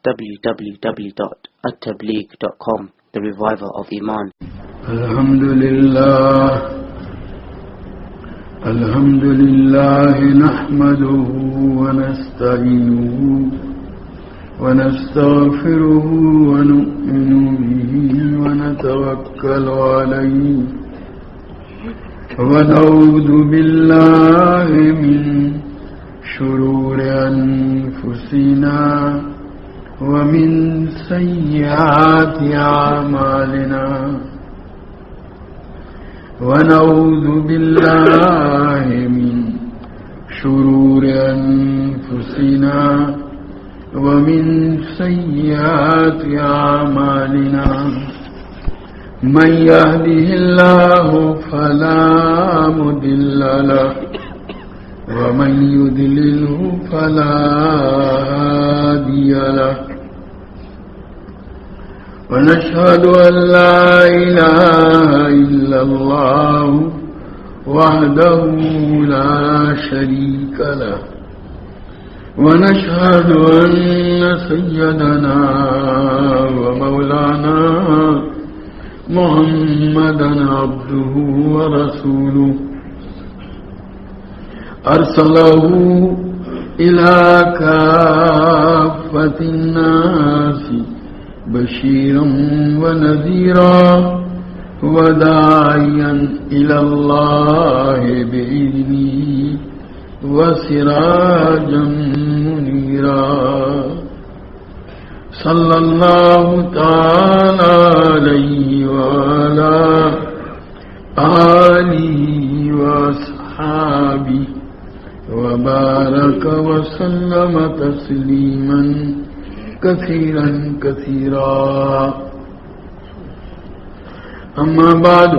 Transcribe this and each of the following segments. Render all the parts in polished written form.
www.attableek.com, the reviver of Iman. الحمد لله نحمده ونستعينه ونستغفره ونؤمن به ونتوكل عليه ونعوذ بالله من شرور أنفسنا ومن سيئات أعمالنا ونعوذ بالله من شرور أنفسنا ومن سيئات أعمالنا من يهده الله فلا مضل له ومن يضلله فلا هادي له ونشهد أن لا إله إلا الله وحده لا شريك له ونشهد أن سيدنا ومولانا محمدا عبده ورسوله أرسله إلى كافة الناس بشيرا ونذيرا وداعيا إلى الله بإذنه وسراجا منيرا صلى الله تعالى عليه وعلى آله وأصحابه وبارك وسلم تسليما كثيرا كثيرا. أما بعد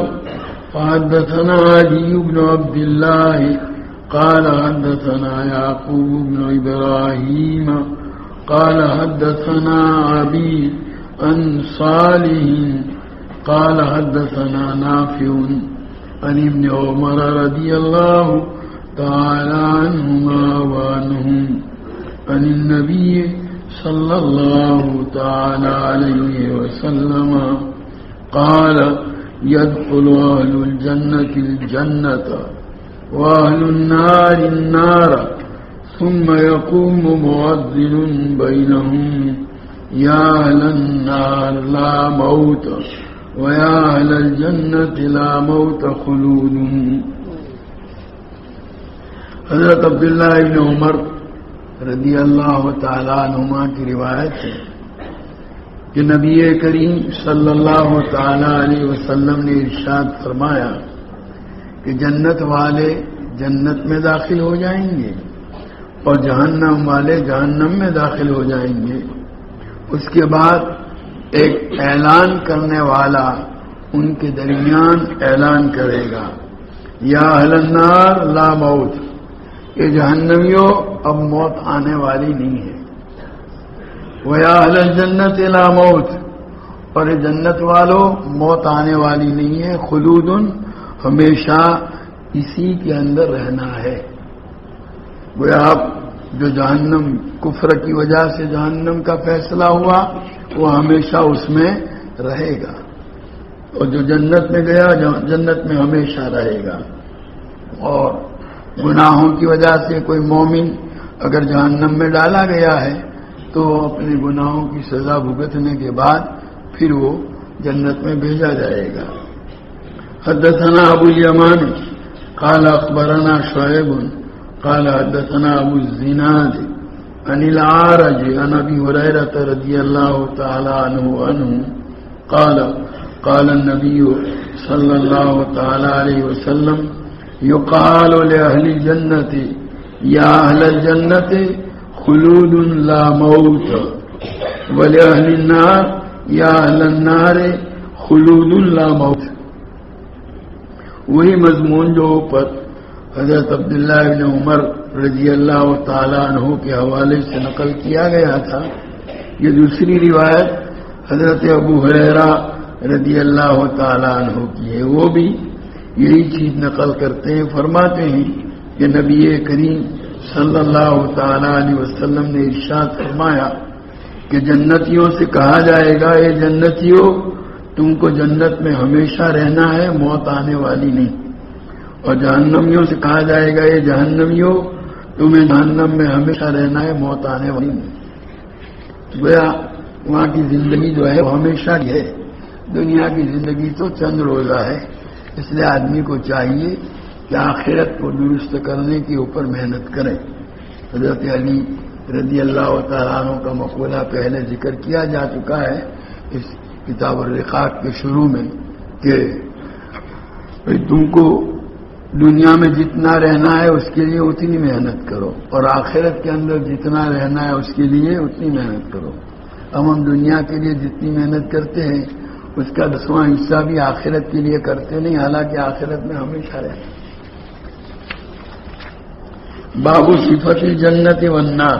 فحدثنا علي بن عبد الله قال حدثنا يعقوب بن إبراهيم قال حدثنا أبي عن صالح قال حدثنا نافع عن ابن عمر رضي الله تعالى عنهما وعنهم عن النبي صلى الله تعالى عليه وسلم قال يدخل أهل الجنة الجنة وأهل النار النار ثم يقوم مؤذن بينهم يا أهل النار لا موت ويا أهل الجنة لا موت خلود. حضرت عبداللہ بن عمر رضی اللہ تعالیٰ عنہما کی روایت ہے کہ نبی کریم صلی اللہ تعالیٰ علیہ وسلم نے ارشاد فرمایا کہ جنت والے جنت میں داخل ہو جائیں گے اور جہنم والے جہنم میں داخل ہو جائیں گے. اس کے بعد ایک اعلان کرنے والا ان کے درمیان اعلان کرے گا یا اہل النار لا موت، کہ جہنمیوں اب موت آنے والی نہیں ہے. وَيَا أَهْلَ الْجَنَّةِ لَا مَوْتَ، اور جنت والوں موت آنے والی نہیں ہے. خلود، ہمیشہ اسی کے اندر رہنا ہے. وہ آپ جو جہنم کفر کی وجہ سے جہنم کا فیصلہ ہوا وہ ہمیشہ اس میں رہے گا، اور جو جنت میں گیا جنت میں ہمیشہ رہے گا. اور گناہوں کی وجہ سے کوئی مومن اگر جہنم میں ڈالا گیا ہے تو اپنے گناہوں کی سزا بھگتنے کے بعد پھر وہ جنت میں بھیجا جائے گا. حدثنا ابو الیمان قال اخبرنا شعیب قال حدثنا ابو الزناد عن العارج عن ابي هريره رضي الله تعالى عنه قال قال النبي صلى الله تعالى عليه وسلم يقال لأهل الجنة يا أهل الجنة خلود لا موت ولأهل النار يا أهل النار خلود لا موت. وہی مضمون جو اوپر حضرت عبداللہ بن عمر رضی اللہ تعالیٰ عنہ کے حوالے سے نقل کیا گیا تھا، یہ دوسری روایت حضرت ابو ہریرہ رضی اللہ تعالیٰ عنہ کی ہے. وہ بھی یہی چیز نقل کرتے ہیں، فرماتے ہیں کہ نبی کریم صلی اللہ تعالیٰ علیہ وسلم نے ارشاد فرمایا کہ جنتیوں سے کہا جائے گا اے جنتیوں تم کو جنت میں ہمیشہ رہنا ہے، موت آنے والی نہیں، اور جہنمیوں سے کہا جائے گا اے جہنمیوں تمہیں جہنم میں ہمیشہ رہنا ہے، موت آنے والی نہیں۔ گویا وہاں کی زندگی جو ہے وہ ہمیشہ کی ہے، دنیا کی زندگی تو چند روزہ ہے، اس لیے آدمی کو چاہیے کہ آخرت کو درست کرنے کے اوپر محنت کرے۔ حضرت علی رضی اللہ تعالیٰ عنہ کا مقولہ پہلے ذکر کیا جا چکا ہے اس کتاب الرقاق کے شروع میں کہ تم کو دنیا میں جتنا رہنا ہے اس کے لیے اتنی محنت کرو، اور آخرت کے اندر جتنا رہنا ہے اس کے لیے اتنی محنت کرو۔ ہم دنیا کے لیے جتنی محنت کرتے ہیں اس کا 10واں حصہ بھی آخرت کے لیے کرتے نہیں، حالانکہ آخرت میں ہمیشہ رہنا۔ باب صفت الجنت والنار،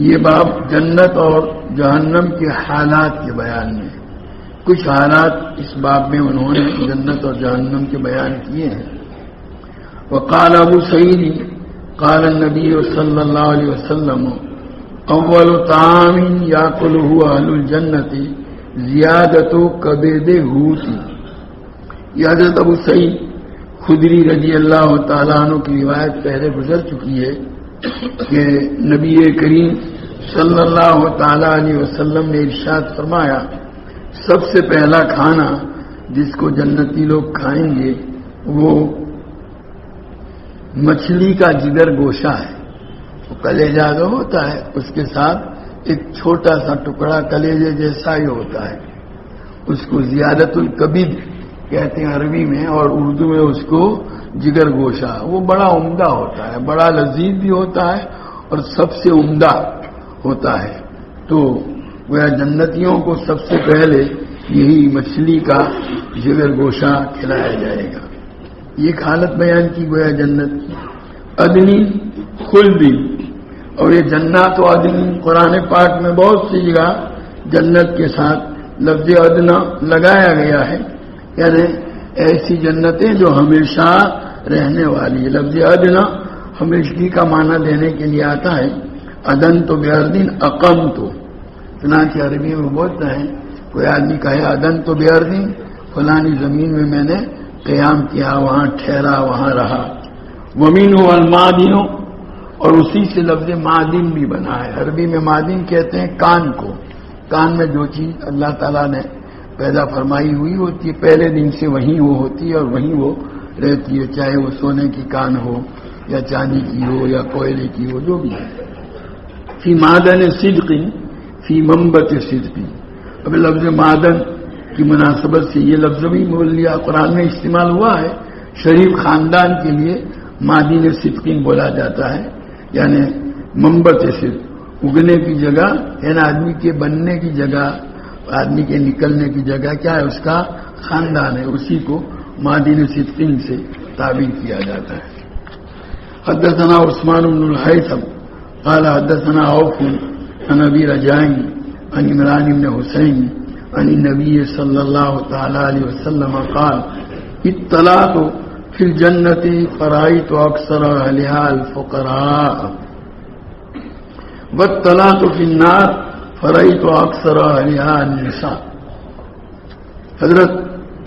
یہ باب جنت اور جہنم کے حالات کے بیان میں، کچھ حالات اس باب میں انہوں نے جنت اور جہنم کے بیان کیے ہیں۔ وقال ابو سعید قال النبی صلی اللہ علیہ وسلم اول طعام یاکلہ اہل الجنت زیادت کبد حوت، یہ حضرت ابو سعید خدری رضی اللہ تعالیٰ عنہ کی روایت پہلے گزر چکی ہے کہ نبی کریم صلی اللہ تعالیٰ علیہ وسلم نے ارشاد فرمایا سب سے پہلا کھانا جس کو جنتی لوگ کھائیں گے وہ مچھلی کا جگر گوشہ ہے۔ وہ کلیجہ جو ہوتا ہے اس کے ساتھ ایک چھوٹا سا ٹکڑا کلیجے جیسا ہی ہوتا ہے، اس کو زیادت الکبد کہتے ہیں عربی میں، اور اردو میں اس کو جگر گوشہ۔ وہ بڑا عمدہ ہوتا ہے، بڑا لذیذ بھی ہوتا ہے اور سب سے عمدہ ہوتا ہے۔ تو وہ جنتیوں کو سب سے پہلے یہی مچھلی کا جگر گوشہ کھلایا جائے گا۔ یہ حالت بیان کی گویا جنت کی۔ ادنی خلدی، اور یہ جنات و ادنی قرآن پاک میں بہت سی جگہ جنت کے ساتھ لفظ ادنا لگایا گیا ہے، یعنی ایسی جنتیں جو ہمیشہ رہنے والی۔ لفظ ادنا ہمیشگی کا معنی دینے کے لیے آتا ہے۔ ادن تو بیاردن اقم تو، چنانچہ عربی میں بولتا ہے کوئی آدمی کہے ادن تو بیاردن، فلانی زمین میں میں نے قیام کیا، وہاں ٹھہرا، وہاں رہا۔ ومین ہو المادنوں، اور اسی سے لفظ معدن بھی بنا ہے۔ عربی میں معدن کہتے ہیں کان کو، کان میں جو چیز اللہ تعالیٰ نے پیدا فرمائی ہوئی ہوتی ہے پہلے دن سے وہیں وہ ہوتی ہے اور وہیں وہ رہتی ہے، چاہے وہ سونے کی کان ہو یا چاندی کی ہو یا کوئلے کی ہو، جو بھی ہے۔ فی معدن صدق، فی منبت صدق، اب لفظ معدن کی مناسبت سے یہ لفظ بھی بول لیا، قرآن میں استعمال ہوا ہے۔ شریف خاندان کے لیے معدن صدقین بولا جاتا ہے، یعنی منبت صدق، اگنے کی جگہ، یعنی آدمی کے بننے کی جگہ، آدمی کے نکلنے کی جگہ کیا ہے، اس کا خاندان ہے، اسی کو معدن صدقین سے تعبیر کیا جاتا ہے۔ حدثنا عثمان بن الحیثم قال حدثنا عوف عن ابی رجاء عن عمران بن حسین عن النبی صلی اللہ تعالی علیہ وسلم قال اطلعت فی الجنت فرأیت اکثر اہلها الفقراء واطلعت فی النار فرأیت اکثر اہلها النساء۔ حضرت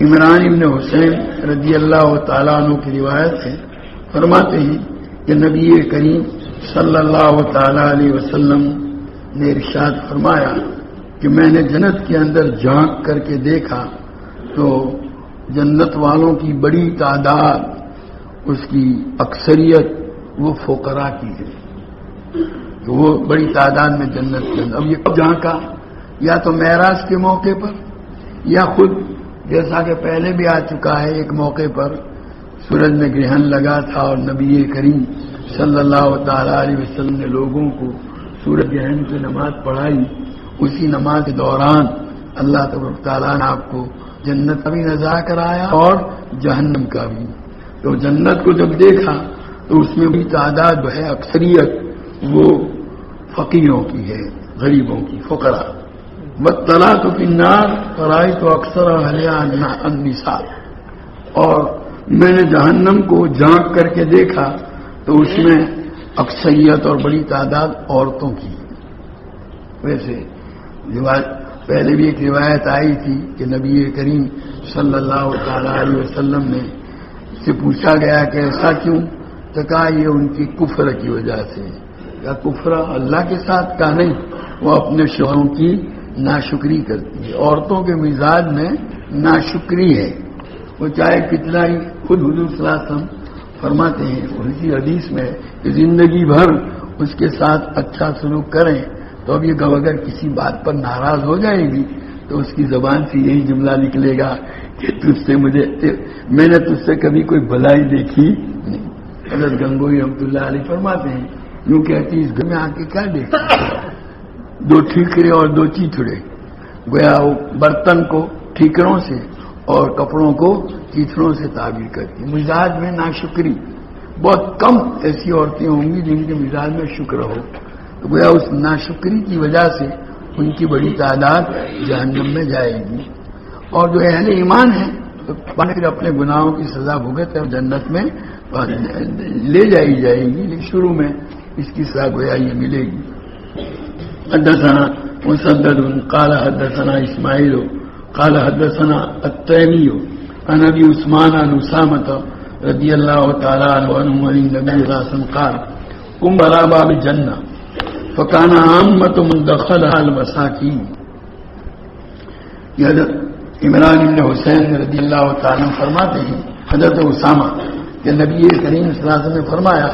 عمران بن حسین رضی اللہ تعالیٰ عنہ کی روایت ہے، فرماتے ہیں کہ نبی کریم صلی اللہ تعالیٰ علیہ وسلم نے ارشاد فرمایا کہ میں نے جنت کے اندر جھانک کر کے دیکھا تو جنت والوں کی بڑی تعداد، اس کی اکثریت وہ فقراء کی ہے، وہ بڑی تعداد میں جنت کے اندر۔ اب یہ کب جھانکا؟ یا تو معراج کے موقع پر، یا خود جیسا کہ پہلے بھی آ چکا ہے ایک موقع پر سورج میں گرہن لگا تھا اور نبی کریم صلی اللہ تعالیٰ علیہ وسلم نے لوگوں کو سورج گرہن کی نماز پڑھائی، اسی نماز کے دوران اللہ تبارک تعالیٰ نے آپ کو جنت کا بھی نظارہ کرایا اور جہنم کا بھی۔ تو جنت کو جب دیکھا تو اس میں بھی تعداد جو ہے اکثریت وہ فقیروں کی ہے، غریبوں کی، فقراء۔ واطلعت فی النار فرأیت اکثر اہلها النساء، اور میں نے جہنم کو جھانک کر کے دیکھا تو اس میں اکثریت اور بڑی تعداد عورتوں کی۔ ویسے پہلے بھی ایک روایت آئی تھی کہ نبی کریم صلی اللہ تعالی علیہ وسلم نے سے پوچھا گیا کہ ایسا کیوں؟ تو کہا یہ ان کی کفر کی وجہ سے. کیا کفر اللہ کے ساتھ؟ کہا نہیں، وہ اپنے شوہروں کی ناشکری کرتی ہے. عورتوں کے مزاج میں ناشکری ہے، وہ چاہے کتنا ہی، خود حضور صلی اللہ علیہ وسلم فرماتے ہیں اسی حدیث میں کہ زندگی بھر اس کے ساتھ اچھا سلوک کریں تو اب یہ اگر کسی بات پر ناراض ہو جائے گی تو اس کی زبان سے یہی جملہ نکلے گا کہ میں نے تجھ سے کبھی کوئی بھلائی دیکھی نہیں. حضرت گنگوئی رحمۃ اللہ علیہ فرماتے ہیں یوں کہتی اس گھر میں آ کے کیا دیکھا؟ دو ٹھیکرے اور دو چیتڑے. گویا وہ برتن کو ٹھیکروں سے اور کپڑوں کو چیتڑوں سے تعبیر کرتی. مزاج میں ناشکری، بہت کم ایسی عورتیں ہوں گی جن کے مزاج میں شکر ہو. تو گویا اس ناشکری کی وجہ سے ان کی بڑی تعداد جہنم میں جائے گی. اور جو اہل ایمان ہیں تو پھر اپنے گناہوں کی سزا بھگت اور جنت میں لے جائی جائے گی، لیکن شروع میں اس کی سزا گویا یہ ملے گی. حدثنا مسدد قال حدثنا اسماعیل قال حدثنا التیمی عن ابی عثمان عن اسامۃ رضی اللہ تعالی عنہ عن النبی صلی اللہ علیہ وسلم قال قم على باب الجنہ فکان عامۃ من دخلها المساکین. یہ حضرت عمران بن حسین رضی اللہ تعالیٰ فرماتے ہیں حضرت اسامہ کہ نبی کریم صلی اللہ علیہ وسلم نے فرمایا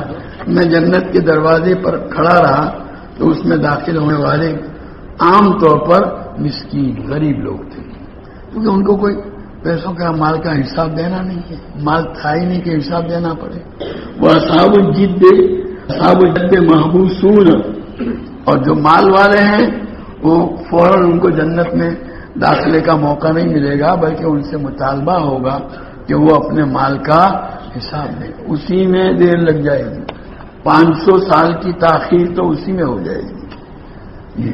میں جنت کے دروازے پر کھڑا رہا تو اس میں داخل ہونے والے عام طور پر مسکین غریب لوگ تھے، کیونکہ ان کو کوئی پیسوں کا مال کا حساب دینا نہیں ہے، مال تھا ہی نہیں کہ حساب دینا پڑے. وہ اصحاب الجد محبوسون، اور جو مال والے ہیں وہ فوراً ان کو جنت میں داخلے کا موقع نہیں ملے گا، بلکہ ان سے مطالبہ ہوگا کہ وہ اپنے مال کا حساب دیں. اسی میں دیر لگ جائے گی، 500 سال کی تاخیر تو اسی میں ہو جائے گی.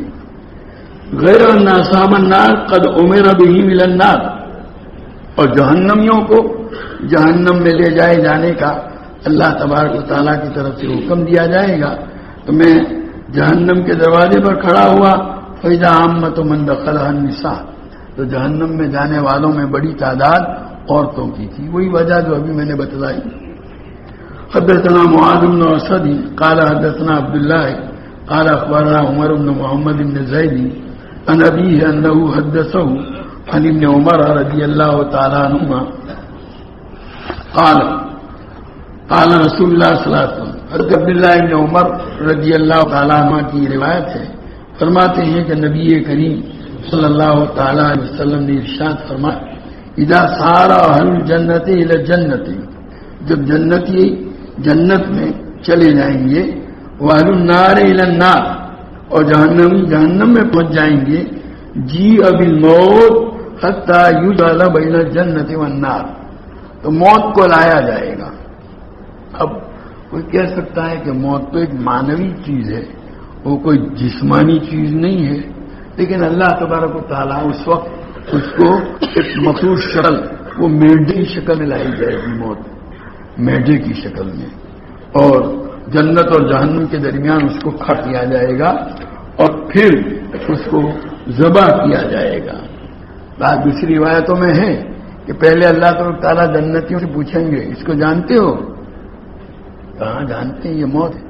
غیر ان اصحاب النار قد امر به من النار، اور جہنمیوں کو جہنم میں لے جائے جانے کا اللہ تبارک و تعالیٰ کی طرف سے حکم دیا جائے گا. تو میں جہنم کے دروازے پر کھڑا ہوا فإذا عامۃ من دخلها النساء، تو جہنم میں جانے والوں میں بڑی تعداد عورتوں کی تھی. وہی وجہ جو ابھی میں نے بتلائی. حدثنا معاذ بن اسد قال حدثنا عبد الله قال اخبرنا عمر بن محمد بن زید عن ابيه انه حدثه عن ابن عمر رضی اللہ تعالی عنہما قال رسول اللہ صلی اللہ علیہ وسلم. حضرت عبداللہ ابن عمر رضی اللہ تعالیٰ عنہ کی روایت ہے، فرماتے ہیں کہ نبی کریم صلی اللہ تعالی علیہ وسلم نے ارشاد فرمایا اذا سار اہل الجنت الی الجنت، جب جنتی جنت میں چلے جائیں گے، واہل النار الی النار، اور جہنمی جہنم میں پہنچ جائیں گے، جی بالموت حتی یجعل بین الجنت والنار، تو موت کو لایا جائے گا. اب کوئی کہہ سکتا ہے کہ موت تو ایک معنوی چیز ہے، وہ کوئی جسمانی چیز نہیں ہے، لیکن اللہ تبارک و تعالیٰ اس وقت اس کو ایک مخصوص شکل، وہ میڈے کی شکل میں لائی جائے گی، موت میڈے کی شکل میں، اور جنت اور جہنم کے درمیان اس کو کھا کیا جائے گا اور پھر اس کو ذبح کیا جائے گا. بات دوسری روایتوں میں ہے کہ پہلے اللہ تعالیٰ جنتیوں سے پوچھیں گے اس کو جانتے ہو؟ کہاں جانتے ہیں، یہ موت ہے،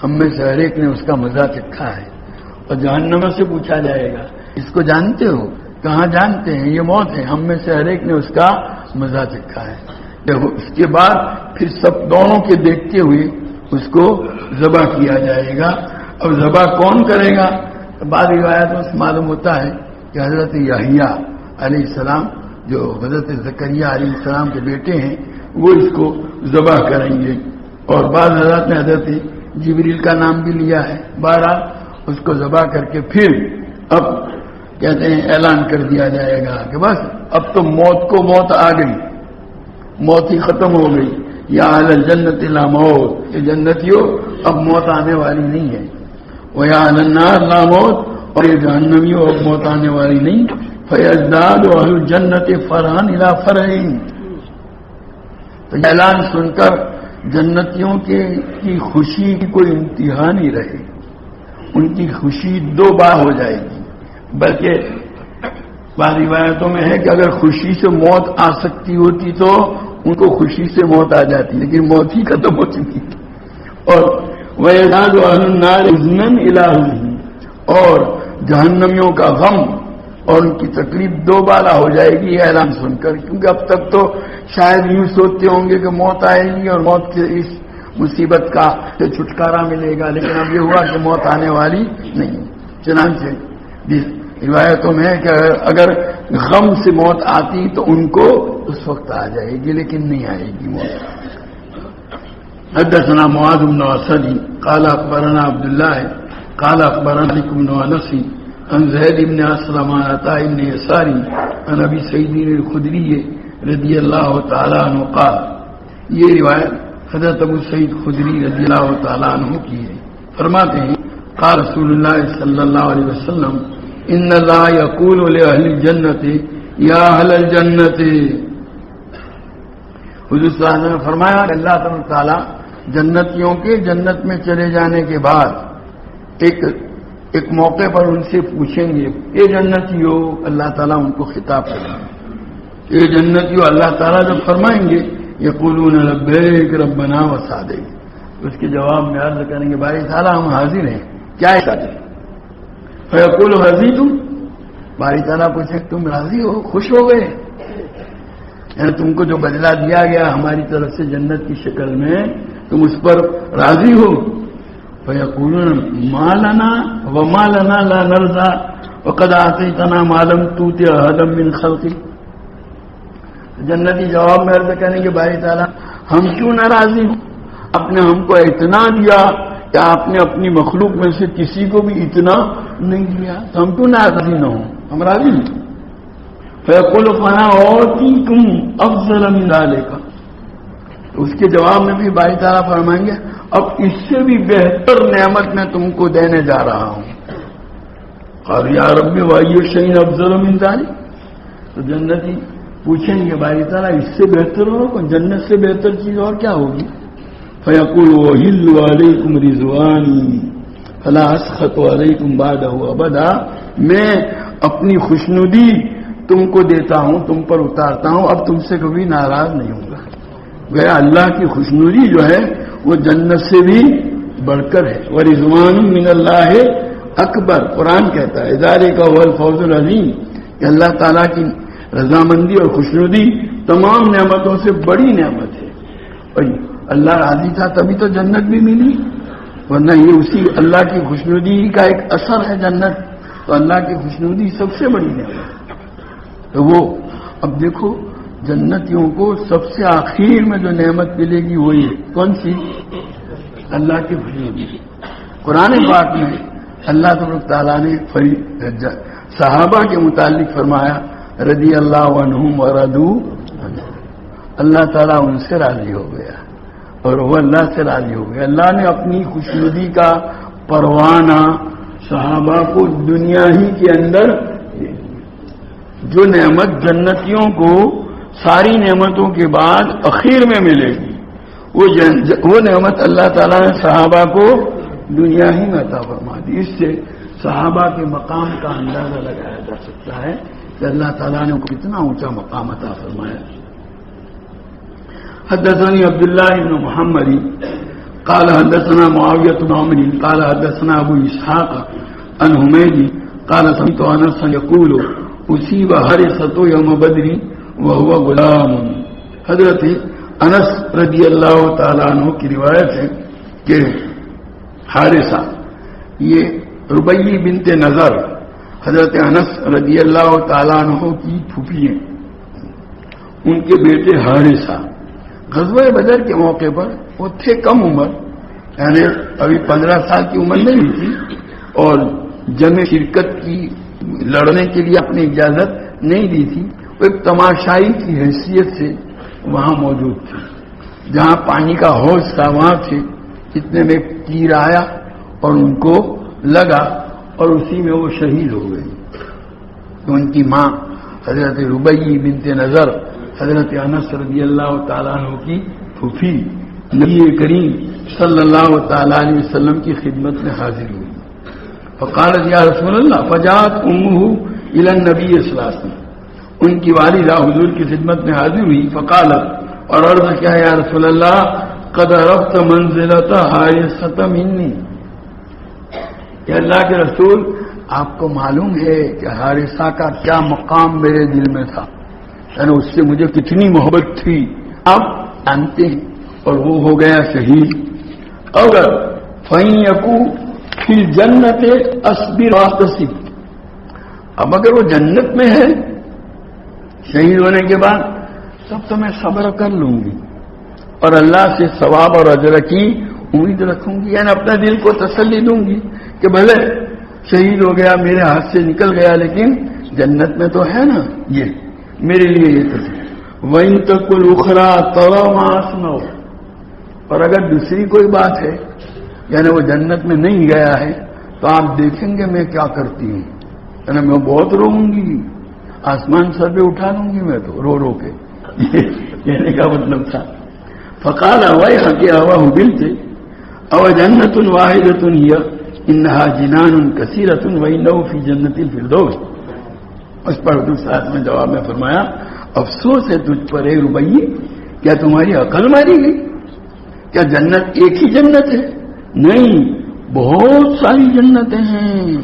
ہم میں سے ہر ایک نے اس کا مزہ چکھا ہے. اور جہنم سے پوچھا جائے گا اس کو جانتے ہو؟ کہاں جانتے ہیں، یہ موت ہے، ہم میں سے ہر ایک نے اس کا مزہ چکھا ہے. اس کے بعد پھر سب دونوں کے دیکھتے ہوئے اس کو ذبح کیا جائے گا. اب ذبح کون کرے گا؟ بعض روایتوں سے معلوم ہوتا ہے کہ حضرت یحییٰ علیہ السلام جو حضرت زکریا علیہ السلام کے بیٹے ہیں وہ اس کو ذبح کریں گے. اور بعض حضرات نے حضرت جبریل کا نام بھی لیا ہے. بہرحال اس کو ذبح کر کے پھر اب کہتے ہیں اعلان کر دیا جائے گا کہ بس اب تو موت کو موت آ گئی، موت ہی ختم ہو گئی. یا اہل الجنت لا موت، یہ جنتیوں اب موت آنے والی نہیں ہے. وہ یا اہل النار لا موت، اور یہ جہنمیوں اب موت آنے والی نہیں. فیزداد اہل الجنت فرحان الی فرحین، تو یہ اعلان سن کر جنتیوں کی خوشی کی کوئی انتہا نہیں رہے. ان کی خوشی 2 بار ہو جائے گی، بلکہ بعض روایتوں میں ہے کہ اگر خوشی سے موت آ سکتی ہوتی تو ان کو خوشی سے موت آ جاتی، لیکن موت ہی ختم ہو چکی تھی۔ اور وَيَنَادُ أَهْلُ النَّارِ حُزْنًا إِلَىٰ حُزْنٍ، اور جہنمیوں کا غم اور ان کی تکلیف 2 بار ہو جائے گی یہ اعلان سن کر، کیونکہ اب تک تو شاید یوں سوچتے ہوں گے کہ موت آئے گی اور موت کے اس مصیبت کا سے چھٹکارا ملے گا، لیکن اب یہ ہوا کہ موت آنے والی نہیں۔ چنانچہ روایتوں میں ہے کہ اگر غم سے موت آتی تو ان کو اس وقت آ جائے گی، لیکن نہیں آئے گی موت۔ حدثنا معاذ بن اسد قال اخبرنا عبد الله قال اخبرنا مالك بن انس عن زيد بن اسلم عن عطاء بن يسار عن ابي سعيد الخدري رضي الله تعالى عنه قال، یہ روایت حضرت ابو سعید خدری رضی اللہ تعالیٰ عنہ کی ہے، فرماتے ہیں قال رسول اللہ صلی اللہ علیہ وسلم ان اللہ یقول لأہل الجنت یا اہل الجنت، حضور صلی اللہ علیہ وسلم نے فرمایا کہ اللہ تعالیٰ جنتیوں کے جنت میں چلے جانے کے بعد ایک موقع پر ان سے پوچھیں گے اے جنتیو، اللہ تعالیٰ ان کو خطاب کریں گے، اے جنتیو، اللہ تعالیٰ جب فرمائیں گے یقولون لبیک ربنا وسعدیک، اس کے جواب میں عرض کریں گے باری تعالیٰ ہم حاضر ہیں، کیا ارادہ ہے؟ فیقول رضیتم، باری تعالیٰ پوچھیں تم راضی ہو، خوش ہو گئے، یعنی تم کو جو بدلہ دیا گیا ہماری طرف سے جنت کی شکل میں تم اس پر راضی ہو؟ فیقولون ما لنا وما لنا لا نرضى وقد آتیتنا ما لم تؤت احدا من خلقک، جنتی جواب میں عرض کریں گے باری تعالیٰ ہم کیوں ناراضی ہوں، آپ نے ہم کو اتنا دیا کہ آپ نے اپنی مخلوق میں سے کسی کو بھی اتنا نہیں دیا، تو ہم کیوں ناراضی نہ ہوں، ہم راضی ہیں۔ فیقول فانا اعطیکم افضل من ذلک، اس کے جواب میں بھی باری تعالیٰ فرمائیں گے اب اس سے بھی بہتر نعمت میں تم کو دینے جا رہا ہوں۔ قال یا رب وای شیء افضل من ذلک، تو جنتی پوچھیں گے باری تعالیٰ اس سے بہتر ہو، جنت سے بہتر چیز اور کیا ہوگی؟ فیقول احل علیکم رضوانی فلا اسخط علیکم بعدہ ابدا، میں اپنی خوشنودی تم کو دیتا ہوں، تم پر اتارتا ہوں، اب تم سے کبھی ناراض نہیں ہوں گا۔ گویا اللہ کی خوشنودی جو ہے وہ جنت سے بھی بڑھ کر ہے، ورضوان من اللہ اکبر، قرآن کہتا ہے ذالک هو الفوز العظیم، کہ اللہ تعالیٰ کی رضامندی اور خوشنودی تمام نعمتوں سے بڑی نعمت ہے، اور اللہ راضی تھا تبھی تو جنت بھی ملی، ورنہ یہ اسی اللہ کی خوشنودی کا ایک اثر ہے جنت، تو اللہ کی خوشنودی سب سے بڑی نعمت ہے۔ تو وہ اب دیکھو جنتیوں کو سب سے آخر میں جو نعمت ملے گی وہی ہے، کون سی؟ اللہ کی خوشنودی۔ قرآن پاک میں اللہ تبارک تعالیٰ نے صحابہ کے متعلق فرمایا رضی اللہ عنہم ورضوا عنہ، اللہ تعالیٰ ان سے راضی ہو گیا اور وہ اللہ سے راضی ہو گیا۔ اللہ نے اپنی خوشنودی کا پروانہ صحابہ کو دنیا ہی کے اندر جو نعمت جنتیوں کو ساری نعمتوں کے بعد اخیر میں ملے گی، وہ نعمت اللہ تعالیٰ نے صحابہ کو دنیا ہی میں عطا فرما دی۔ اس سے صحابہ کے مقام کا اندازہ لگایا جا سکتا ہے کہ اللہ تعالیٰ نے کتنا اونچا مقام عطا فرمایا۔ حدثني عبد الله بن محمد قال حدثنا معاوية بن عمرو قال حدثنا ابو اسحاق عن حميد قال سمعت انس يقول اصيب حارثة يوم بدر وهو غلام، حضرت انس رضی اللہ تعالی عنہ کی روایت ہے کہ حارثہ، یہ ربیع بنت نضر حضرت انس رضی اللہ تعالی عنہ کی پھوپھی ہیں، ان کے بیٹے حارثہ غزوہ بدر کے موقع پر وہ تھے کم عمر، یعنی ابھی 15 سال کی عمر نہیں تھی، اور جنگ شرکت کی لڑنے کے لیے اپنی اجازت نہیں دی تھی، وہ ایک تماشائی کی حیثیت سے وہاں موجود تھے، جہاں پانی کا حوض تھا وہاں تھے، اتنے میں تیر آیا اور ان کو لگا اور اسی میں وہ شہید ہو گئی۔ تو ان کی ماں حضرت ربیع بنت نضر حضرت انس رضی اللہ تعالیٰ عنہ کی پھوپھی نبی کریم صلی اللہ تعالیٰ علیہ وسلم کی خدمت میں حاضر ہوئی فقالت یا رسول اللہ فجاءت امہ الی النبی صلی اللہ علیہ وسلم، ان کی والدہ حضور کی خدمت میں حاضر ہوئی. فقالت، اور عرض کیا یا رسول اللہ قد عرفت منزلۃ حارثۃ منی، کہ اللہ کے رسول آپ کو معلوم ہے کہ حارثہ کا کیا مقام میرے دل میں تھا، یعنی اس سے مجھے کتنی محبت تھی آپ جانتے ہیں، اور وہ ہو گیا شہید. اگر فَإِن يَكُنْ فِي الْجَنَّةِ أَصْبِرْ وَأَحْتَسِبْ، اب اگر وہ جنت میں ہے شہید ہونے کے بعد تب تو میں صبر کر لوں گی اور اللہ سے ثواب اور اجر کی امید رکھوں گی، یعنی اپنے دل کو تسلی دوں گی کہ بھلے شہید ہو گیا میرے ہاتھ سے نکل گیا لیکن جنت میں تو ہے نا، یہ میرے لیے یہ تسلی. وَإِن تَكُ الْأُخْرَىٰ تَرَىٰ مَا أَصْنَعُ، اور اگر دوسری کوئی بات ہے یعنی وہ جنت میں نہیں گیا ہے تو آپ دیکھیں گے میں کیا کرتی ہوں، یعنی میں بہت روؤں گی، آسمان سر پہ اٹھا لوں گی میں تو رو رو کے، کہنے کا مطلب تھا. فقال وَيْحَكَ أَوَهُ بِلْتِ أَوَ جَنَّةٌ وَاحِدَةٌ هِيَ إِنَّهَا جِنَانٌ كَثِيرَةٌ وَإِنَّهُ فِي جَنَّةِ الْفِرْدَوْسِ. اس پر حضور صلی اللہ علیہ وسلم نے جواب میں فرمایا افسوس ہے تجھ پر اے ربیے، کیا تمہاری عقل ماری گئی؟ کیا جنت ایک ہی جنت ہے؟ نہیں، بہت ساری جنتیں ہیں،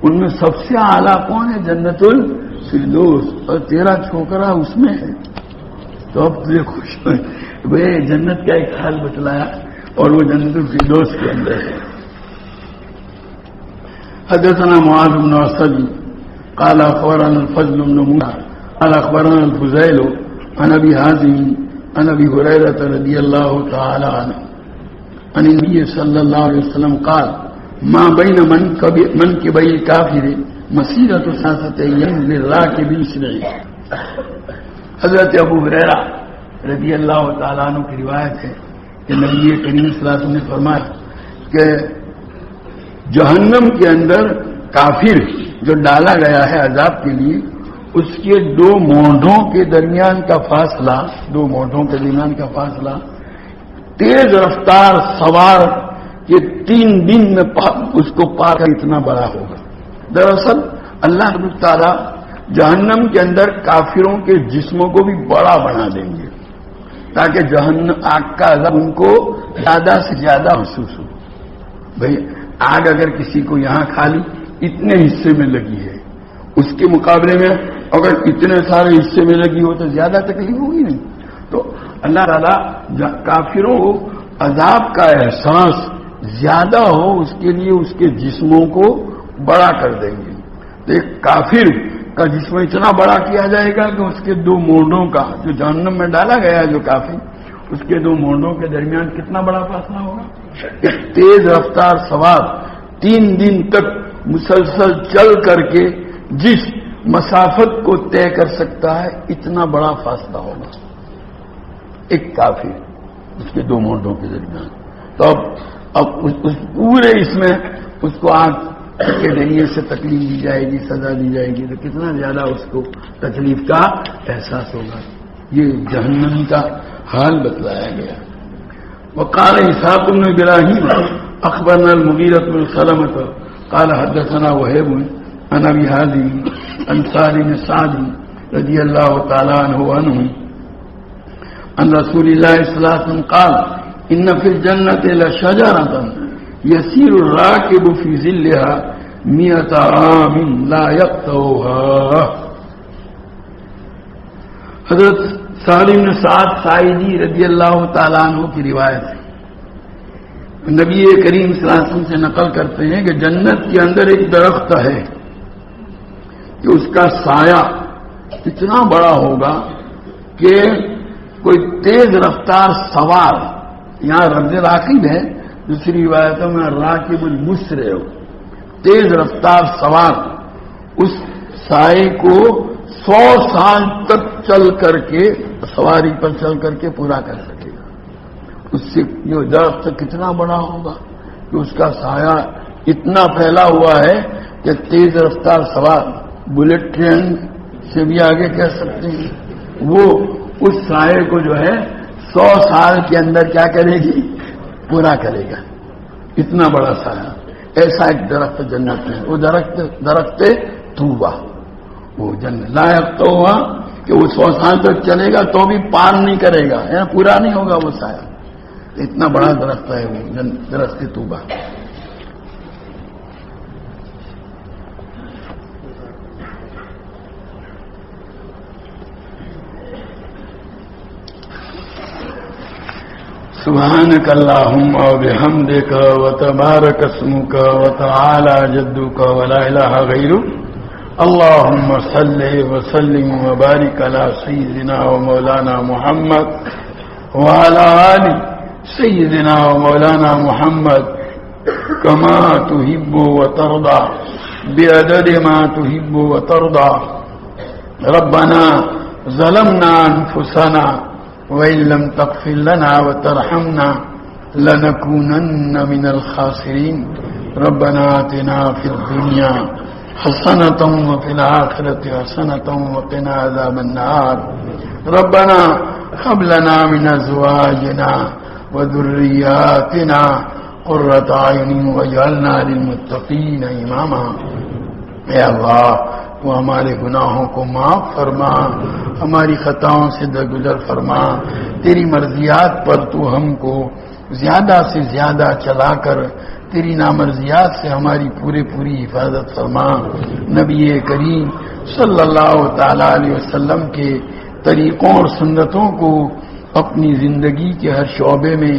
ان میں سب سے اعلیٰ کون ہے؟ جنت الفردوس، اور تیرا چھوکرا اس میں ہے. تو اب تجھے خوش ہوئے بھائی جنت کا ایک حال بتلایا اور وہ جنت الفردوس کے اندر ہے. حدثنا معاذ بن اسد قال اخبرنا الفضل بن موسى قال اخبرنا الفضيل عن ابي حازم عن ابي هريره رضي الله تعالى عنه عن النبي صلى الله عليه وسلم قال ما بين منكبي الكافر مسيرة 3 أيام للراكب السريع. حضرت ابو ہریرہ رضی اللہ تعالیٰ عنہ کی روایت ہے کہ نبی کریم صلی اللہ علیہ وسلم نے فرمایا کہ جہنم کے اندر کافر جو ڈالا گیا ہے عذاب کے لیے، اس کے 2 مونڈوں کے درمیان کا فاصلہ، 2 مونڈوں کے درمیان کا فاصلہ تیز رفتار سوار کے 3 دن میں اس کو پار کر اتنا بڑا ہوگا. دراصل اللہ تعالیٰ جہنم کے اندر کافروں کے جسموں کو بھی بڑا بنا دیں گے تاکہ جہنم آگ کا عذاب ان کو زیادہ سے زیادہ محسوس ہو. بھئی آگ اگر کسی کو یہاں کھا لی اتنے حصے میں لگی ہے، اس کے مقابلے میں اگر اتنے سارے حصے میں لگی ہو تو زیادہ تکلیف ہوگی نہیں. تو اللہ تعالیٰ کافروں کو عذاب کا احساس زیادہ ہو اس کے لیے اس کے جسموں کو بڑا کر دیں گے. تو ایک کافر کا جسم اتنا بڑا کیا جائے گا کہ اس کے 2 مونڈوں کا جو جہنم میں ڈالا گیا ہے جو کافر، اس کے 2 مونڈوں کے درمیان کتنا بڑا فاصلہ ہوگا. ایک تیز رفتار سوار 3 دن تک مسلسل چل کر کے جس مسافت کو طے کر سکتا ہے اتنا بڑا فاصلہ ہوگا ایک کافر اس کے 2 مونڈوں کے درمیان. تو اب اس پورے اس میں اس کو آگ کے ذریعے سے تکلیف دی جائے گی، سزا دی جائے گی، تو کتنا زیادہ اس کو تکلیف کا احساس ہوگا. یہ جہنم کا حال بتلایا گیا. وقال اسحاق بن ابراہیم اخبرنا المغیرہ بن سلمۃ قال حدثنا وهيب عن ابي حازم عن سالم بن سعد رضي الله تعالى عنه عن رسول الله صلى الله عليه وسلم قال ان في الجنة لشجرة يسير الراكب في ظلها 100 عام لا يقطعها. حضرت سالم بن سعد ساعدی رضی اللہ تعالیٰ عنہ کی روایت ہے، نبی کریم صلی اللہ علیہ وسلم سے نقل کرتے ہیں کہ جنت کے اندر ایک درخت ہے کہ اس کا سایہ اتنا بڑا ہوگا کہ کوئی تیز رفتار سوار، یہاں لفظ راکب ہے، دوسری روایتوں میں راکب المسرع، تیز رفتار سوار اس سائے کو 100 سال تک چل کر کے سواری پر چل کر کے پورا کر سکے گا. اس سے جو درخت کتنا بڑا ہوگا کہ اس کا سایہ اتنا پھیلا ہوا ہے کہ تیز رفتار سوار بلٹ ٹرین سے بھی آگے کہہ سکتے ہیں، وہ اس سائے کو جو ہے 100 سال کے اندر کیا کرے گی؟ پورا کرے گا. اتنا بڑا سایہ ایسا ایک درخت جنت میں، وہ درخت طوبہ، وہ جنت لائق تو ہوا کہ وہ 100 سال تک چلے گا تو بھی پار نہیں کرے گا، پورا نہیں ہوگا وہ سایہ، اتنا بڑا درخت ہے وہ درخت طوبہ۔ سبحانك اللهم وبحمدك وتبارك اسمك وتعالى جدك ولا إله غيرك اللهم صل وسلم وبارك على سيدنا ومولانا محمد وعلى آل سيدنا ومولانا محمد كما تحب وترضى بعدد ما تحب وترضى ربنا ظلمنا أنفسنا وإن لم تغفر لنا وترحمنا لنكونن من الخاسرين ربنا آتنا في الدنيا حسنة وفي الآخرة حسنة وقنا عذاب النار ربنا هب لنا من أزواجنا وذرياتنا قرة أعين واجعلنا للمتقين إماما۔ اے اللہ تو ہمارے گناہوں کو معاف فرما، ہماری خطاؤں سے درگزر فرما، تیری مرضیات پر تو ہم کو زیادہ سے زیادہ چلا کر تیری نامرضیات سے ہماری پوری حفاظت فرما۔ نبی کریم صلی اللہ تعالی علیہ وسلم کے طریقوں اور سنتوں کو اپنی زندگی کے ہر شعبے میں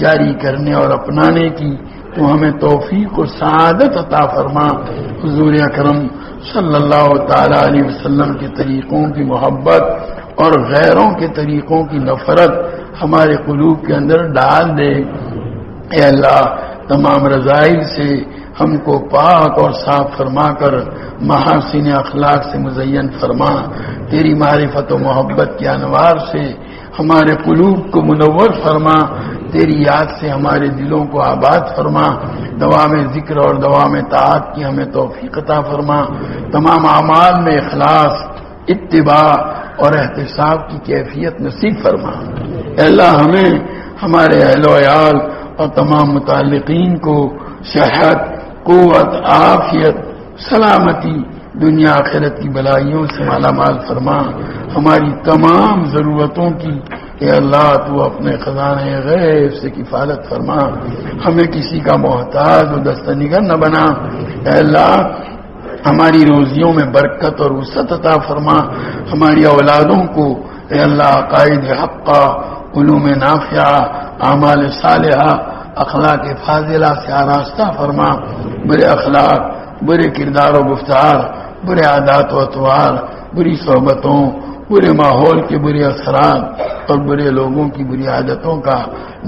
جاری کرنے اور اپنانے کی تو ہمیں توفیق و سعادت عطا فرما۔ حضور اکرم صلی اللہ تعالی علیہ وسلم کے طریقوں کی محبت اور غیروں کے طریقوں کی نفرت ہمارے قلوب کے اندر ڈال دے۔ اے اللہ تمام رذائل سے ہم کو پاک اور صاف فرما کر محاسن اخلاق سے مزین فرما، تیری معرفت و محبت کے انوار سے ہمارے قلوب کو منور فرما، تیری یاد سے ہمارے دلوں کو آباد فرما، دوام ذکر اور دوام طاعت کی ہمیں توفیق عطا فرما، تمام اعمال میں اخلاص، اتباع اور احتساب کی کیفیت نصیب فرما۔ اے اللہ ہمیں، ہمارے اہل و عیال اور تمام متعلقین کو صحت، قوت، عافیت، سلامتی، دنیا آخرت کی بلائیوں سے مالا مال فرما، ہماری تمام ضرورتوں کی اے اللہ تو اپنے خزانے غیب سے کفالت فرما، ہمیں کسی کا محتاج و دستنگر نہ بنا۔ اے اللہ ہماری روزیوں میں برکت اور وسعت عطا فرما، ہماری اولادوں کو اے اللہ عقائد حقہ، علوم نافعہ، اعمال صالحہ، اخلاق فاضلہ سے آراستہ فرما، برے اخلاق، برے کردار و گفتار، برے عادات و اطوار، بری صحبتوں، برے ماحول کے برے اثرات اور برے لوگوں کی بری عادتوں کا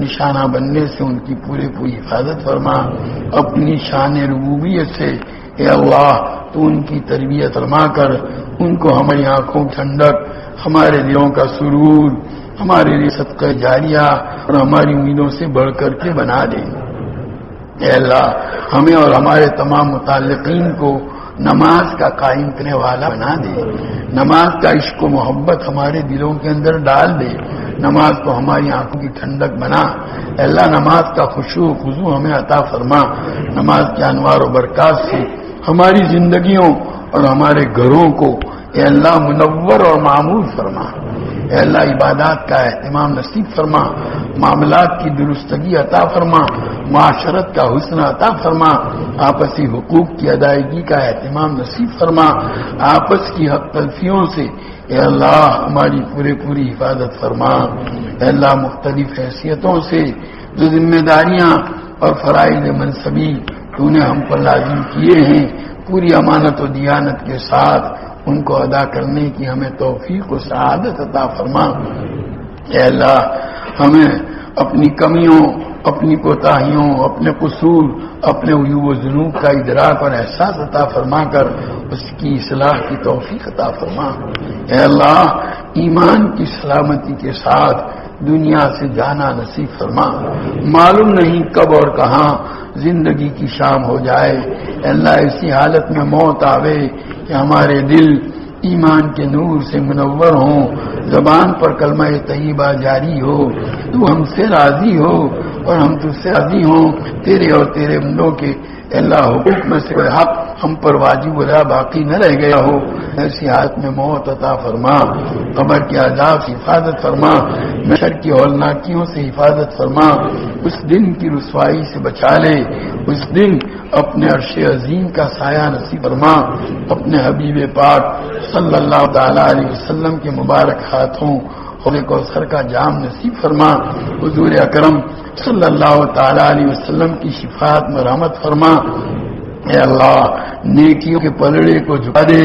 نشانہ بننے سے ان کی پوری حفاظت فرما۔ اپنی شان ربوبیت سے اے اللہ تو ان کی تربیت فرما کر ان کو ہماری آنکھوں کی ٹھنڈک، ہمارے دلوں کا سرور، ہمارے لیے صدقہ جاریہ اور ہماری امیدوں سے بڑھ کر کے بنا دے۔ اے اللہ ہمیں اور ہمارے تمام متعلقین کو نماز کا قائم کرنے والا بنا دے، نماز کا عشق و محبت ہمارے دلوں کے اندر ڈال دے، نماز کو ہماری آنکھوں کی ٹھنڈک بنا۔ اے اللہ نماز کا خشوع و خضوع ہمیں عطا فرما، نماز کے انوار و برکات سے ہماری زندگیوں اور ہمارے گھروں کو اے اللہ منور اور معمور فرما۔ اے اللہ عبادات کا اہتمام نصیب فرما، معاملات کی درستگی عطا فرما، معاشرت کا حسن عطا فرما، آپسی حقوق کی ادائیگی کا اہتمام نصیب فرما، آپس کی حق تلفیوں سے اے اللہ ہماری پوری حفاظت فرما۔ اے اللہ مختلف حیثیتوں سے جو ذمہ داریاں اور فرائض منصبی تو نے ہم پر لازم کیے ہیں، پوری امانت و دیانت کے ساتھ ان کو ادا کرنے کی ہمیں توفیق و سعادت عطا فرما۔ اے اللہ ہمیں اپنی کمیوں، اپنی کوتاہیوں، اپنے قصور، اپنے عیوب و ذنوب کا ادراک اور احساس عطا فرما کر اس کی اصلاح کی توفیق عطا فرما۔ اے اللہ ایمان کی سلامتی کے ساتھ دنیا سے جانا نصیب فرما، معلوم نہیں کب اور کہاں زندگی کی شام ہو جائے۔ اے اللہ ایسی حالت میں موت آوے کہ ہمارے دل ایمان کے نور سے منور ہوں، زبان پر کلمہ طیبہ جاری ہو، تو ہم سے راضی ہو اور ہم تجھ سے راضی ہوں. تیرے اور تیرے بندوں کے اللہ حقوق میں سے کوئی حق ہم پر واجب رہا باقی نہ رہ گیا ہو. ایسی حالت میں موت عطا فرما. قبر کے عذاب سے حفاظت فرما. محشر کی ہولناکیوں سے حفاظت فرما. اس دن کی رسوائی سے بچا لے. اس دن اپنے عرش عظیم کا سایہ نصیب فرما. اپنے حبیب پاک صلی اللہ تعالی علیہ وسلم کے مبارک ہاتھوں اور کوثر کا جام نصیب فرما. حضور اکرم صلی اللہ تعالی علیہ وسلم کی شفاعت میں رحمت فرما. اے اللہ نیکیوں کے پلڑے کو جھکا دے.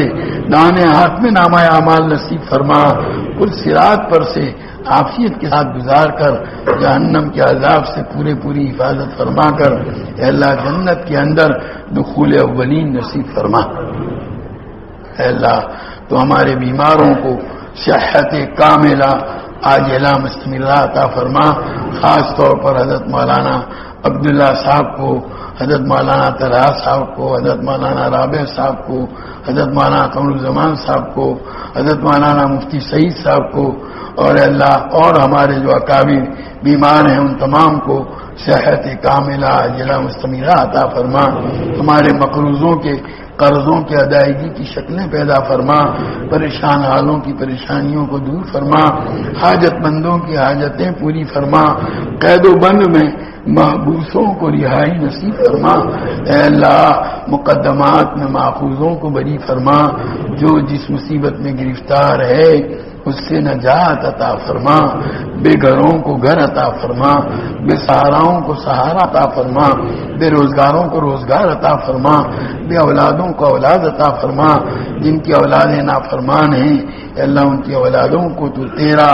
دانے ہاتھ میں نامہ اعمال نصیب فرما. کل صراط پر سے عافیت کے ساتھ گزار کر جہنم کے عذاب سے پوری حفاظت فرما کر اے اللہ جنت کے اندر دخول اولین نصیب فرما. اے اللہ تو ہمارے بیماروں کو صحت کاملہ عاجلہ مستمرہ عطا فرما. خاص طور پر حضرت مولانا عبداللہ صاحب کو، حضرت مولانا طلحہ صاحب کو، حضرت مولانا رابع صاحب کو، حضرت مولانا قمر الزمان صاحب کو، حضرت مولانا مفتی سعید صاحب کو، اور اللہ اور ہمارے جو اکابر بیمار ہیں ان تمام کو صحت کاملہ عاجلہ مستمرہ عطا فرما. ہمارے مقروضوں کے قرضوں کی ادائیگی کی شکلیں پیدا فرما. پریشان حالوں کی پریشانیوں کو دور فرما. حاجت مندوں کی حاجتیں پوری فرما. قید و بند میں محبوسوں کو رہائی نصیب فرما. اے اللہ مقدمات میں ماخوذوں کو بری فرما. جو جس مصیبت میں گرفتار ہے اس سے نجات عطا فرما. بے گھروں کو گھر عطا فرما. بے سہاراؤں کو سہارا عطا فرما. بے روزگاروں کو روزگار عطا فرما. بے اولادوں کو اولاد عطا فرما. جن کی اولادیں نافرمان ہیں اے اللہ ان کی اولادوں کو تو تیرا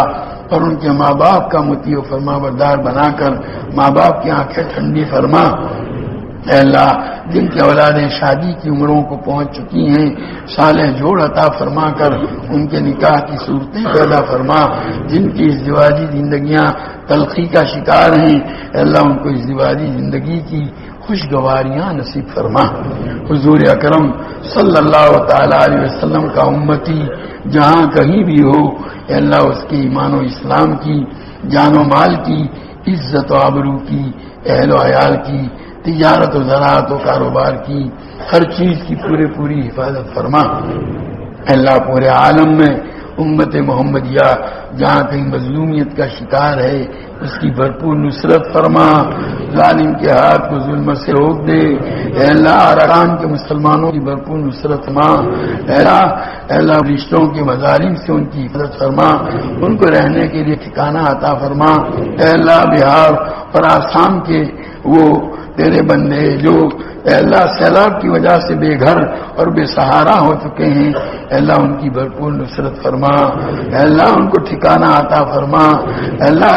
اور ان کے ماں باپ کا مطیع و فرما بردار بنا کر ماں باپ کی آنکھیں ٹھنڈی فرما. اے اللہ جن کی اولادیں شادی کی عمروں کو پہنچ چکی ہیں صالح جوڑ عطا فرما کر ان کے نکاح کی صورتیں پیدا فرما. جن کی ازدواجی زندگیاں تلخی کا شکار ہیں اے اللہ ان کو ازدواجی زندگی کی خوشگواریاں نصیب فرما. حضور اکرم صلی اللہ تعالی علیہ وسلم کا امتی جہاں کہیں بھی ہو اے اللہ اس کے ایمان و اسلام کی، جان و مال کی، عزت و آبرو کی، اہل و عیال کی، تجارت و زراعت و کاروبار کی، ہر چیز کی پوری حفاظت فرما. اللہ پورے عالم میں امت محمدیہ جہاں کہیں مظلومیت کا شکار ہے اس کی بھرپور نصرت فرما. ظالم کے ہاتھ کو ظلم سے روک دے. اے اللہ ارکان کے مسلمانوں کی بھرپور نصرت فرما. اے اللہ رشتوں کے مظالم سے ان کی حفاظت فرما. ان کو رہنے کے لیے ٹھکانہ عطا فرما. اے اللہ بہار اور آسام کے وہ تیرے بندے جو اے اللہ سیلاب کی وجہ سے بے گھر اور بے سہارا ہو چکے ہیں اے اللہ ان کی بھرپور نصرت فرما. اے اللہ ان کو ٹھکانہ عطا فرما. اے اللہ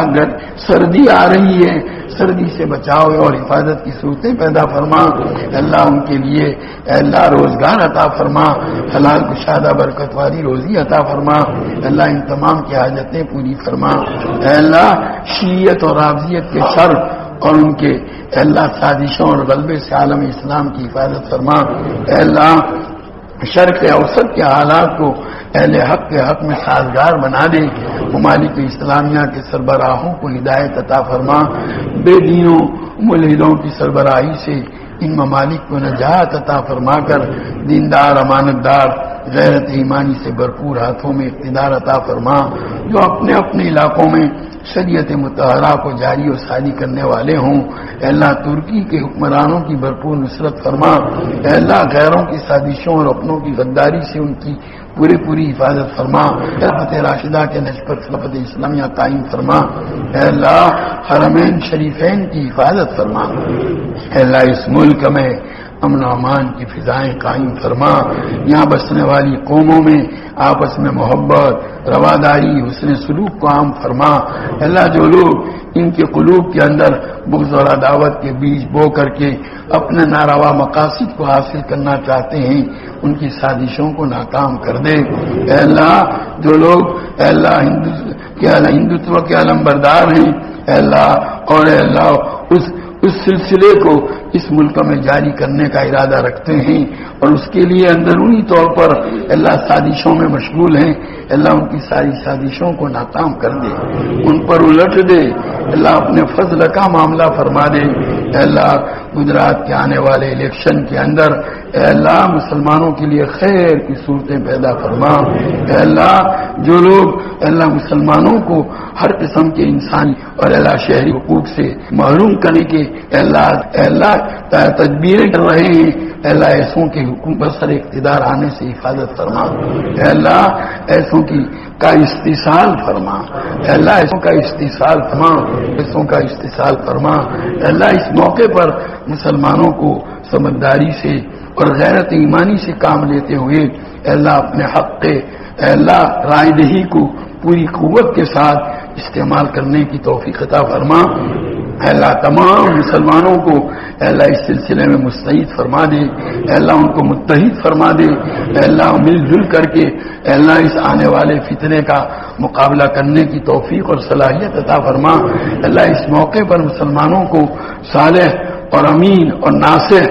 سردی آ رہی ہے سردی سے بچاؤ اور حفاظت کی صورتیں پیدا فرما. اے اللہ ان کے لیے اے اللہ روزگار عطا فرما. حلال کشادہ برکت والی روزی عطا فرما. اے اللہ ان تمام کی حاجتیں پوری فرما. اے اللہ شیعت اور رافضیت کے شر اور ان کے اے اللہ سازشوں اور غلبے سے عالم اسلام کی حفاظت فرما. اے اللہ شرق اوسط کے حالات کو اہل حق کے حق میں سازگار بنا دے. ممالک اسلامیہ کے سربراہوں کو ہدایت عطا فرما. بے دینوں ملحدوں کی سربراہی سے ان ممالک کو نجات عطا فرما کر دیندار امانت دار غیرت ایمانی سے بھرپور ہاتھوں میں اقتدار عطا فرما. جو اپنے اپنے علاقوں میں شریعت مطہرہ کو جاری و ساری کرنے والے ہوں اے اللہ ترکی کے حکمرانوں کی بھرپور نصرت فرما. اے اللہ غیروں کی سازشوں اور اپنوں کی غداری سے ان کی پوری حفاظت فرما. خلافت راشدہ کے نسبت خلافت اسلامیہ قائم فرما. اے اللہ حرمین شریفین کی حفاظت فرما. اے اللہ اس ملک میں امن و امان کی فضائیں قائم فرما. یہاں بسنے والی قوموں میں آپس میں محبت، رواداری، حسن سلوک کو عام فرما. اللہ جو لوگ ان کے قلوب کے اندر بغض اور عداوت کے بیج بو کر کے اپنے ناروا مقاصد کو حاصل کرنا چاہتے ہیں ان کی سازشوں کو ناکام کر دے. اے اللہ جو لوگ اے اللہ ہندوتو کے علم بردار ہیں اے اللہ اور اے اللہ اس سلسلے کو اس ملک میں جاری کرنے کا ارادہ رکھتے ہیں اور اس کے لیے اندرونی طور پر اللہ سازشوں میں مشغول ہیں، اللہ ان کی ساری سازشوں کو ناکام کر دے، ان پر الٹ دے، اللہ اپنے فضل کا معاملہ فرما دے۔ اے اللہ گجرات کے آنے والے الیکشن کے اندر اے اللہ مسلمانوں کے لیے خیر کی صورتیں پیدا فرما۔ اے اللہ جو لوگ اے اللہ مسلمانوں کو ہر قسم کے انسانی اور اے اللہ شہری حقوق سے محروم کرنے کے اے اللہ تدبیریں کر رہے ہیں، اے اللہ ایسوں کے حکم پر سر اقتدار آنے سے حفاظت فرما۔ اے اللہ ایسوں کا استحصال فرما، اے اللہ ایسوں کا استحصال فرما، ایسوں کا استحصال فرما۔ اے اللہ اس موقع پر مسلمانوں کو سمجھداری سے اور غیرت ایمانی سے کام لیتے ہوئے اے اللہ اپنے حق کے اے اللہ رائے دہی کو پوری قوت کے ساتھ استعمال کرنے کی توفیق عطا فرما۔ اے اللہ تمام مسلمانوں کو اے اللہ اس سلسلے میں مستعد فرما دے، اے اللہ ان کو متحد فرما دے، اے اللہ مل جل کر کے اے اللہ اس آنے والے فتنے کا مقابلہ کرنے کی توفیق اور صلاحیت عطا فرما۔ اے اللہ اس موقع پر مسلمانوں کو صالح اور امین اور ناصح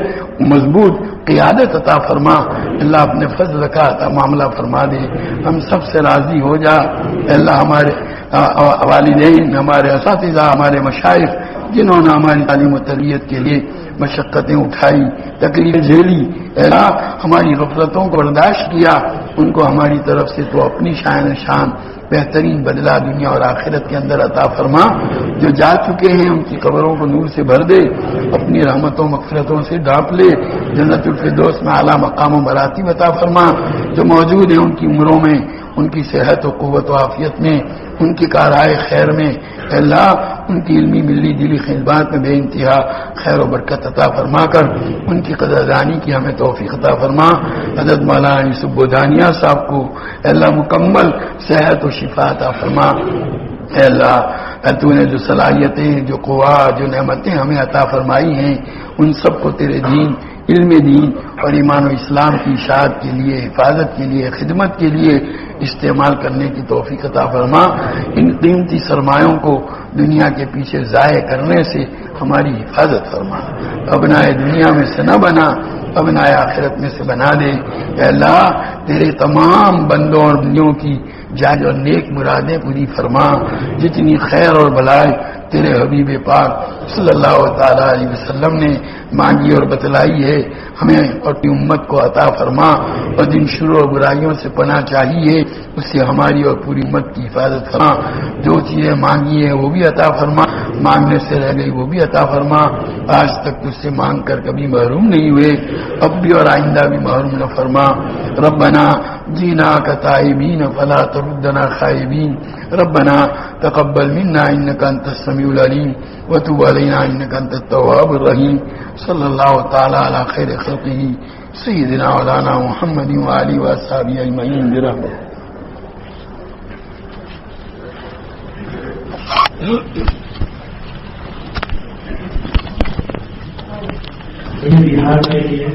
مضبوط قیادت عطا فرما۔ اللہ اپنے فضل کا عطا معاملہ فرما دے، ہم سب سے راضی ہو جا۔ اللہ ہمارے والدین، ہمارے اساتذہ، ہمارے مشائخ جنہوں نے ہماری تعلیم و تربیت کے لیے مشقتیں اٹھائی، تکلیف جھیلی، اللہ ہماری غفلتوں کو برداشت کیا، ان کو ہماری طرف سے تو اپنی شان بہترین بدلہ دنیا اور آخرت کے اندر عطا فرما۔ جو جا چکے ہیں ان کی قبروں کو نور سے بھر دے، اپنی رحمتوں مغفرتوں سے ڈھانپ لے، جنت الفردوس میں اعلیٰ مقام و مراتب عطا فرما۔ جو موجود ہیں ان کی عمروں میں، ان کی صحت و قوت و عافیت میں، ان کی کارائے خیر میں اللہ ان کی علمی ملی دلی خدمات میں بے انتہا خیر و برکت عطا فرما کر ان کی قدردانی کی ہمیں توفیق عطا فرما۔ حضرت مولانا یوسف بودانیہ صاحب کو اللہ مکمل صحت و شفا عطا فرما۔ اے اللہ تو نے جو صلاحیتیں، جو قوا، جو نعمتیں ہمیں عطا فرمائی ہیں ان سب کو تیرے دین، علم دین اور ایمان و اسلام کی اشاعت کے لیے، حفاظت کے لیے، خدمت کے لیے استعمال کرنے کی توفیق عطا فرما۔ ان قیمتی سرمایوں کو دنیا کے پیچھے ضائع کرنے سے ہماری حفاظت فرما۔ ابنائے دنیا میں سے نہ بنا، ابنائے آخرت میں سے بنا دے۔ اے اللہ تیرے تمام بندوں اور بندیوں کی جائز اور نیک مرادیں پوری فرما۔ جتنی خیر اور بلائی تیرے حبیب پاک صلی اللہ تعالی علیہ وسلم نے مانگی اور بتلائی ہے ہمیں اور اپنی امت کو عطا فرما، اور جن شرور و برائیوں سے پناہ چاہیے اس سے ہماری اور پوری امت کی حفاظت فرما۔ جو چیزیں مانگی ہیں وہ بھی عطا فرما، مانگنے سے رہ گئی وہ بھی عطا فرما۔ آج تک تجھ سے مانگ کر کبھی محروم نہیں ہوئے، اب بھی اور آئندہ بھی محروم نہ فرما۔ ربنا جینا کا تائبین فلا تردنا خائبین، ربنا تقبل منا انك انت السميع العليم وتب علينا انك انت التواب الرحيم۔ صلی اللہ تعالی علی خیر خلقه سیدنا مولانا محمد وآلہ وصحبہ اجمعین برحمتہ۔ بہار کے لیے